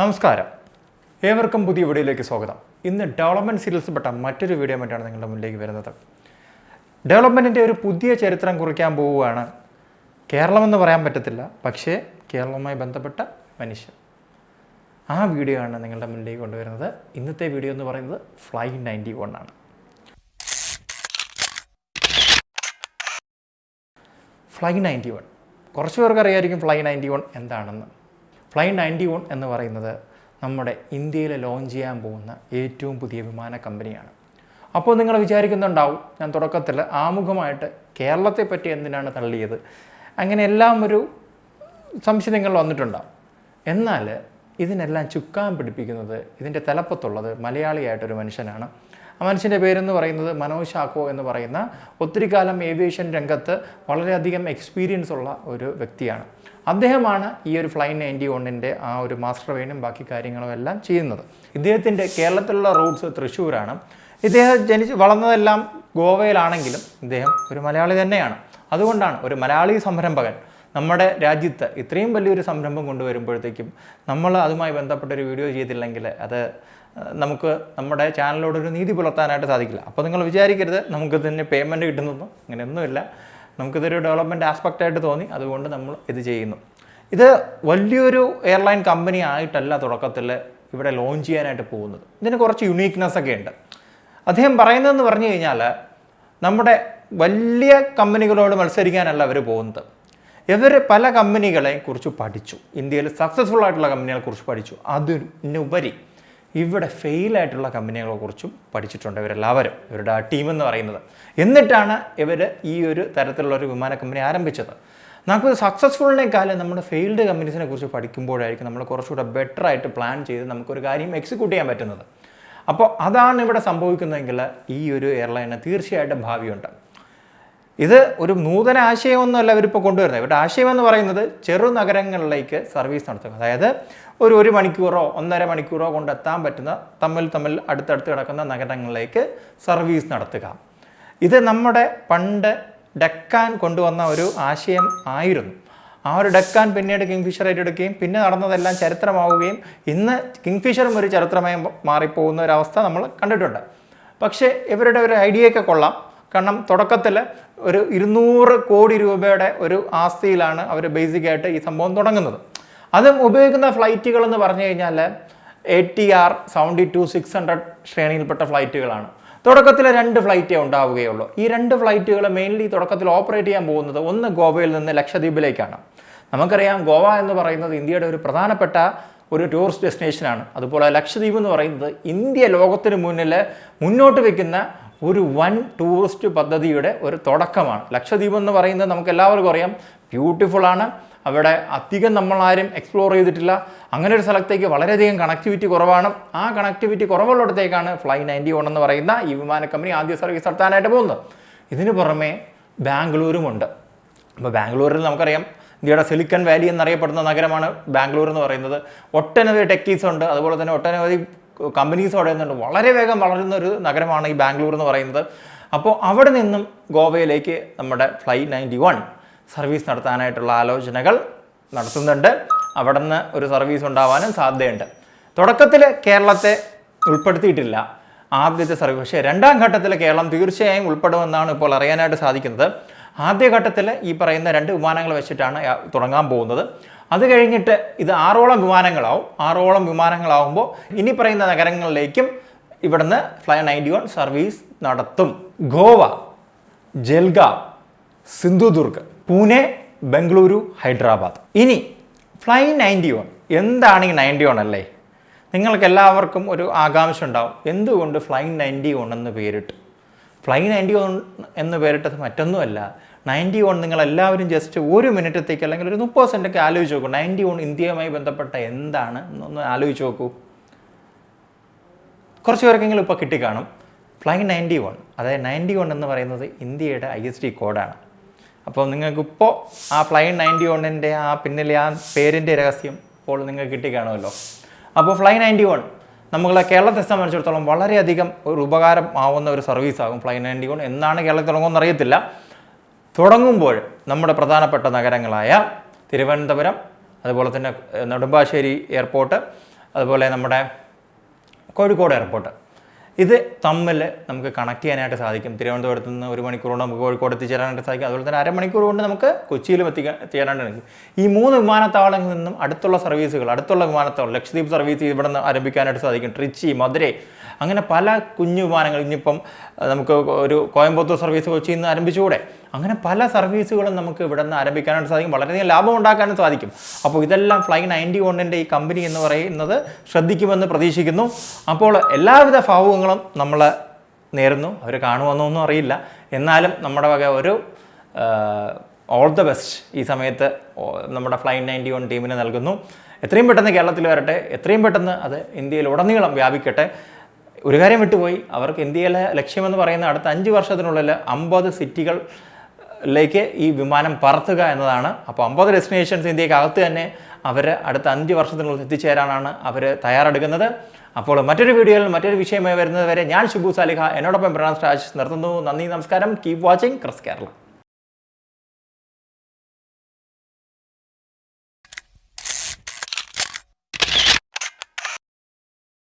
നമസ്കാരം, ഏവർക്കും പുതിയ വീഡിയോയിലേക്ക് സ്വാഗതം. ഇന്ന് ഡെവലപ്മെൻറ്റ് സീരീസിൽപ്പെട്ട മറ്റൊരു വീഡിയോ ആയിട്ടാണ് നിങ്ങളുടെ മുന്നിലേക്ക് വരുന്നത്. ഡെവലപ്മെൻറ്റിൻ്റെ ഒരു പുതിയ ചരിത്രം കുറിക്കാൻ പോവുകയാണ്. കേരളമെന്ന് പറയാൻ പറ്റത്തില്ല, പക്ഷേ കേരളവുമായി ബന്ധപ്പെട്ട മനുഷ്യൻ. ആ വീഡിയോ ആണ് നിങ്ങളുടെ മുന്നിലേക്ക് കൊണ്ടുവരുന്നത്. ഇന്നത്തെ വീഡിയോ എന്ന് പറയുന്നത് ഫ്ലൈറ്റ് 91 ആണ്. ഫ്ലൈറ്റ് 91 കുറച്ച് പേർക്ക് അറിയായിരിക്കും ഫ്ലൈറ്റ് 91 എന്താണെന്ന്. ഫ്ലൈറ്റ് 91 എന്ന് പറയുന്നത് നമ്മുടെ ഇന്ത്യയിൽ ലോഞ്ച് ചെയ്യാൻ പോകുന്ന ഏറ്റവും പുതിയ വിമാന കമ്പനിയാണ്. അപ്പോൾ നിങ്ങൾ വിചാരിക്കുന്നുണ്ടാവും, ഞാൻ തുടക്കത്തിൽ ആമുഖമായിട്ട് കേരളത്തെ പറ്റി എന്തിനാണ് തള്ളിയത്, അങ്ങനെ എല്ലാം ഒരു സംശയം നിങ്ങൾ വന്നിട്ടുണ്ടാവും. എന്നാൽ ഇതിനെല്ലാം ചുക്കാൻ പിടിപ്പിക്കുന്നത്, ഇതിൻ്റെ തലപ്പത്തുള്ളത് മലയാളിയായിട്ടൊരു മനുഷ്യനാണ്. ആ മനുഷ്യൻ്റെ പേരെന്ന് പറയുന്നത് മനോജ് ചാക്കോ എന്ന് പറയുന്ന ഒത്തിരി കാലം ഏവിയേഷൻ രംഗത്ത് വളരെയധികം എക്സ്പീരിയൻസ് ഉള്ള ഒരു വ്യക്തിയാണ്. അദ്ദേഹമാണ് ഈ ഒരു ഫ്ലൈറ്റ് 91 ആ ഒരു മാസ്റ്റർ പ്ലാനും ബാക്കി കാര്യങ്ങളും എല്ലാം ചെയ്യുന്നത്. ഇദ്ദേഹത്തിൻ്റെ കേരളത്തിലുള്ള റൂട്ട്സ് തൃശ്ശൂരാണ്. ഇദ്ദേഹം വളർന്നതെല്ലാം ഗോവയിലാണെങ്കിലും ഇദ്ദേഹം ഒരു മലയാളി തന്നെയാണ്. അതുകൊണ്ടാണ് ഒരു മലയാളി സംരംഭകൻ നമ്മുടെ രാജ്യത്ത് ഇത്രയും വലിയൊരു സംരംഭം കൊണ്ടുവരുമ്പോഴത്തേക്കും നമ്മൾ അതുമായി ബന്ധപ്പെട്ടൊരു വീഡിയോ ചെയ്തില്ലെങ്കിൽ അത് നമുക്ക് നമ്മുടെ ചാനലിലോടൊരു നീതി പുലർത്താനായിട്ട് സാധിക്കില്ല. അപ്പോൾ നിങ്ങൾ വിചാരിക്കരുത് നമുക്കിതിന് പേയ്മെൻറ്റ് കിട്ടുന്നൊന്നും, അങ്ങനെയൊന്നുമില്ല. നമുക്കിതൊരു ഡെവലപ്മെൻറ്റ് ആസ്പെക്റ്റായിട്ട് തോന്നി, അതുകൊണ്ട് നമ്മൾ ഇത് ചെയ്യുന്നു. ഇത് വലിയൊരു എയർലൈൻ കമ്പനി ആയിട്ടല്ല തുടക്കത്തിൽ ഇവിടെ ലോഞ്ച് ചെയ്യാനായിട്ട് പോകുന്നത്. ഇതിന് കുറച്ച് യുണീക്നെസ് ഒക്കെ ഉണ്ട്. അദ്ദേഹം പറയുന്നതെന്ന് പറഞ്ഞു കഴിഞ്ഞാൽ, നമ്മുടെ വലിയ കമ്പനികളോട് മത്സരിക്കാനല്ല അവർ പോകുന്നത്. ഇവർ പല കമ്പനികളെ കുറിച്ച് പഠിച്ചു, ഇന്ത്യയിൽ സക്സസ്ഫുൾ ആയിട്ടുള്ള കമ്പനികളെ കുറിച്ച് പഠിച്ചു. അതിനുപരി ഇവിടെ ഫെയിലായിട്ടുള്ള കമ്പനികളെ കുറിച്ചും പഠിച്ചിട്ടുണ്ട് ഇവരെല്ലാവരും, ഇവരുടെ ആ ടീം എന്ന് പറയുന്നത്. എന്നിട്ടാണ് ഇവർ ഈ ഒരു തരത്തിലുള്ളൊരു വിമാന കമ്പനി ആരംഭിച്ചത്. നമുക്ക് സക്സസ്ഫുളിനേക്കാളും നമ്മുടെ ഫെയിൽഡ് കമ്പനീസിനെ കുറിച്ച് പഠിക്കുമ്പോഴായിരിക്കും നമ്മൾ കുറച്ചുകൂടെ ബെറ്റർ ആയിട്ട് പ്ലാൻ ചെയ്ത് നമുക്കൊരു കാര്യം എക്സിക്യൂട്ട് ചെയ്യാൻ പറ്റുന്നത്. അപ്പോൾ അതാണ് ഇവിടെ സംഭവിക്കുന്നതെങ്കിൽ ഈ ഒരു എയർലൈന് തീർച്ചയായിട്ടും ഭാവിയുണ്ട്. ഇത് ഒരു നൂതന ആശയമൊന്നുമല്ല ഇവരിപ്പോൾ കൊണ്ടുവരുന്നത്. ഇവരുടെ ആശയം എന്ന് പറയുന്നത് ചെറു നഗരങ്ങളിലേക്ക് സർവീസ് നടത്തുക. അതായത് ഒരു മണിക്കൂറോ 1.5 മണിക്കൂറോ കൊണ്ടെത്താൻ പറ്റുന്ന തമ്മിൽ അടുത്തടുത്ത് കിടക്കുന്ന നഗരങ്ങളിലേക്ക് സർവീസ് നടത്തുക. ഇത് നമ്മുടെ പണ്ട് ഡെക്കാൻ കൊണ്ടുവന്ന ഒരു ആശയം ആയിരുന്നു. ആ ഒരു ഡെക്കാൻ പിന്നീട് കിങ്ഫിഷർ ഏറ്റെടുക്കുകയും പിന്നെ നടന്നതെല്ലാം ചരിത്രമാവുകയും ഇന്ന് കിങ്ഫിഷറും ഒരു ചരിത്രമായി മാറിപ്പോകുന്ന ഒരവസ്ഥ നമ്മൾ കണ്ടിട്ടുണ്ട്. പക്ഷേ ഇവരുടെ ഒരു ഐഡിയയൊക്കെ കൊള്ളാം. കാരണം തുടക്കത്തിൽ ഒരു 200 കോടി രൂപയുടെ ഒരു ആസ്തിയിലാണ് അവർ ബേസിക്കായിട്ട് ഈ സംഭവം തുടങ്ങുന്നത്. അതും ഉപയോഗിക്കുന്ന ഫ്ലൈറ്റുകൾ എന്ന് പറഞ്ഞു കഴിഞ്ഞാൽ ATR 72-600 ശ്രേണിയിൽപ്പെട്ട ഫ്ലൈറ്റുകളാണ്. തുടക്കത്തിൽ 2 ഫ്ലൈറ്റേ ഉണ്ടാവുകയുള്ളൂ. ഈ 2 ഫ്ലൈറ്റുകൾ മെയിൻലി തുടക്കത്തിൽ ഓപ്പറേറ്റ് ചെയ്യാൻ പോകുന്നത് ഒന്ന് ഗോവയിൽ നിന്ന് ലക്ഷദ്വീപിലേക്കാണ്. നമുക്കറിയാം, ഗോവ എന്ന് പറയുന്നത് ഇന്ത്യയുടെ ഒരു പ്രധാനപ്പെട്ട ഒരു ടൂറിസ്റ്റ് ഡെസ്റ്റിനേഷനാണ്. അതുപോലെ ലക്ഷദ്വീപ് എന്ന് പറയുന്നത് ഇന്ത്യ ലോകത്തിന് മുന്നിൽ മുന്നോട്ട് വയ്ക്കുന്ന ഒരു വൻ ടൂറിസ്റ്റ് പദ്ധതിയുടെ ഒരു തുടക്കമാണ്. ലക്ഷദ്വീപ് എന്ന് പറയുന്നത് നമുക്ക് എല്ലാവർക്കും അറിയാം, ബ്യൂട്ടിഫുള്ളാണ്. അവിടെ അധികം നമ്മളാരും എക്സ്പ്ലോർ ചെയ്തിട്ടില്ല. അങ്ങനെ ഒരു സ്ഥലത്തേക്ക് വളരെയധികം കണക്ടിവിറ്റി കുറവാണ്. ആ കണക്ടിവിറ്റി കുറവുള്ളിടത്തേക്കാണ് ഫ്ലൈറ്റ് 91 എന്ന് പറയുന്ന ഈ വിമാന കമ്പനി ആദ്യ സർവീസ് നടത്താനായിട്ട് പോകുന്നത്. ഇതിന് പുറമെ ബാംഗ്ലൂരുമുണ്ട്. അപ്പോൾ ബാംഗ്ലൂരിൽ നമുക്കറിയാം, ഇന്ത്യയുടെ സിലിക്കൺ വാലി എന്നറിയപ്പെടുന്ന നഗരമാണ് ബാംഗ്ലൂർ എന്ന് പറയുന്നത്. ഒട്ടനവധി ടെക്കീസ് ഉണ്ട്, അതുപോലെ തന്നെ ഒട്ടനവധി കമ്പനീസ് അവിടെ നിന്നുണ്ട്. വളരെ വേഗം വളരുന്ന ഒരു നഗരമാണ് ഈ ബാംഗ്ലൂർ എന്ന് പറയുന്നത്. അപ്പോൾ അവിടെ നിന്നും ഗോവയിലേക്ക് നമ്മുടെ ഫ്ലൈറ്റ് 91 സർവീസ് നടത്താനായിട്ടുള്ള ആലോചനകൾ നടത്തുന്നുണ്ട്. അവിടെ നിന്ന് ഒരു സർവീസ് ഉണ്ടാവാനും സാധ്യതയുണ്ട്. തുടക്കത്തിൽ കേരളത്തെ ഉൾപ്പെടുത്തിയിട്ടില്ല ആദ്യത്തെ സർവീസ്, പക്ഷേ 2ാം ഘട്ടത്തിൽ കേരളം തീർച്ചയായും ഉൾപ്പെടുമെന്നാണ് ഇപ്പോൾ അറിയാനായിട്ട് സാധിക്കുന്നത്. ആദ്യഘട്ടത്തിൽ ഈ പറയുന്ന 2 വിമാനങ്ങൾ വെച്ചിട്ടാണ് തുടങ്ങാൻ പോകുന്നത്. അത് കഴിഞ്ഞിട്ട് ഇത് 6ഓളം വിമാനങ്ങളാവും. 6ഓളം വിമാനങ്ങളാവുമ്പോൾ ഇനി പറയുന്ന നഗരങ്ങളിലേക്കും ഇവിടുന്ന് ഫ്ലൈറ്റ് 91 സർവീസ് നടത്തും. ഗോവ, ജൽഗാവ്, സിന്ധുദുർഗ്, പൂനെ, ബംഗളൂരു, ഹൈദരാബാദ്. ഇനി ഫ്ലൈറ്റ് 91 എന്താണ് ഈ 91 അല്ലേ? നിങ്ങൾക്ക് എല്ലാവർക്കും ഒരു ആകാംക്ഷ ഉണ്ടാവും, എന്തുകൊണ്ട് ഫ്ലൈറ്റ് 91 എന്ന് പേരിട്ടു? ഫ്ലൈറ്റ് 91 എന്ന് പേരിട്ടത് മറ്റൊന്നുമല്ല, 91 നിങ്ങളെല്ലാവരും ജസ്റ്റ് 1 മിനിറ്റത്തേക്ക് അല്ലെങ്കിൽ ഒരു 30 സെക്കൻഡൊക്കെ ആലോചിച്ച് നോക്കൂ. 91 ഇന്ത്യയുമായി ബന്ധപ്പെട്ട എന്താണ് എന്നൊന്ന് ആലോചിച്ച് നോക്കൂ. കുറച്ച് പേർക്കെങ്കിലും ഇപ്പോൾ കിട്ടിക്കാണും. ഫ്ലൈറ്റ് 91, അതായത് 91 എന്ന് പറയുന്നത് ഇന്ത്യയുടെ ISD കോഡാണ്. അപ്പോൾ നിങ്ങൾക്കിപ്പോൾ ആ ഫ്ലൈറ്റ് 91 ആ പിന്നിലെ ആ പേരിൻ്റെ രഹസ്യം ഇപ്പോൾ നിങ്ങൾക്ക് കിട്ടിക്കാണുമല്ലോ. അപ്പോൾ ഫ്ലൈറ്റ് 91 നമ്മളെ കേരളത്തെ സംബന്ധിച്ചിടത്തോളം വളരെയധികം ഒരു ഉപകാരം ആവുന്ന ഒരു സർവീസാകും ഫ്ലൈറ്റ് 91. എന്നാണ് കേരളത്തിൽ തുടങ്ങുമെന്ന് അറിയത്തില്ല. തുടങ്ങുമ്പോൾ നമ്മുടെ പ്രധാനപ്പെട്ട നഗരങ്ങളായ തിരുവനന്തപുരം, അതുപോലെ തന്നെ നെടുമ്പാശ്ശേരി എയർപോർട്ട്, അതുപോലെ നമ്മുടെ കോഴിക്കോട് എയർപോർട്ട്, ഇത് തമ്മിൽ നമുക്ക് കണക്ട് ചെയ്യാനായിട്ട് സാധിക്കും. തിരുവനന്തപുരത്ത് നിന്ന് 1 മണിക്കൂർ കൊണ്ട് നമുക്ക് കോഴിക്കോട് എത്തിച്ചേരാനായിട്ട് സാധിക്കും. അതുപോലെ തന്നെ 1/2 മണിക്കൂർ കൊണ്ട് നമുക്ക് കൊച്ചിയിലും എത്തിച്ചേരാനായിട്ട് സാധിക്കും. ഈ 3 വിമാനത്താവളങ്ങളിൽ നിന്നും അടുത്തുള്ള സർവീസുകൾ, അടുത്തുള്ള വിമാനത്താവളം, ലക്ഷദ്വീപ് സർവീസ് ഇവിടെ നിന്ന് ആരംഭിക്കാനായിട്ട് സാധിക്കും. ട്രിച്ചി, മധുരൈ, അങ്ങനെ പല കുഞ്ഞു വിമാനങ്ങൾ. ഇനിയിപ്പം നമുക്ക് ഒരു കോയമ്പത്തൂർ സർവീസ് കൊച്ചിയിൽ നിന്ന് ആരംഭിച്ചുകൂടെ? അങ്ങനെ പല സർവീസുകളും നമുക്ക് ഇവിടെ നിന്ന് ആരംഭിക്കാനായിട്ട് സാധിക്കും. വളരെയധികം ലാഭം ഉണ്ടാക്കാനും സാധിക്കും. അപ്പോൾ ഇതെല്ലാം Fly91ൻ്റെ ഈ കമ്പനി എന്ന് പറയുന്നത് ശ്രദ്ധിക്കുമെന്ന് പ്രതീക്ഷിക്കുന്നു. അപ്പോൾ എല്ലാവിധ ഭാവുകങ്ങളും നമ്മൾ നേരുന്നു. അവർ കാണുമെന്നൊന്നും അറിയില്ല, എന്നാലും നമ്മുടെ വക ഒരു ഓൾ ദ ബെസ്റ്റ് ഈ സമയത്ത് നമ്മുടെ Fly91 ടീമിന് നൽകുന്നു. എത്രയും പെട്ടെന്ന് കേരളത്തിൽ വരട്ടെ, എത്രയും പെട്ടെന്ന് അത് ഇന്ത്യയിൽ ഉടനീളം വ്യാപിക്കട്ടെ. ഒരു കാര്യം വിട്ടുപോയി, അവർക്ക് ഇന്ത്യയിലെ ലക്ഷ്യമെന്ന് പറയുന്ന അടുത്ത 5 വർഷത്തിനുള്ളിൽ 50 സിറ്റികളിലേക്ക് ഈ വിമാനം പറത്തുക എന്നതാണ്. അപ്പോൾ 50 ഡെസ്റ്റിനേഷൻസ് ഇന്ത്യക്കകത്ത് തന്നെ അവർ അടുത്ത 5 വർഷത്തിനുള്ളിൽ എത്തിച്ചേരാനാണ് അവർ തയ്യാറെടുക്കുന്നത്. അപ്പോൾ മറ്റൊരു വീഡിയോയിൽ മറ്റൊരു വിഷയമായി വരുന്നത് വരെ ഞാൻ ഷിബു സാലിഹ, എന്നോടൊപ്പം പ്രണാസ് രാജ് നിർത്തുന്നു. നന്ദി, നമസ്കാരം. Keep watching Chris Kerala.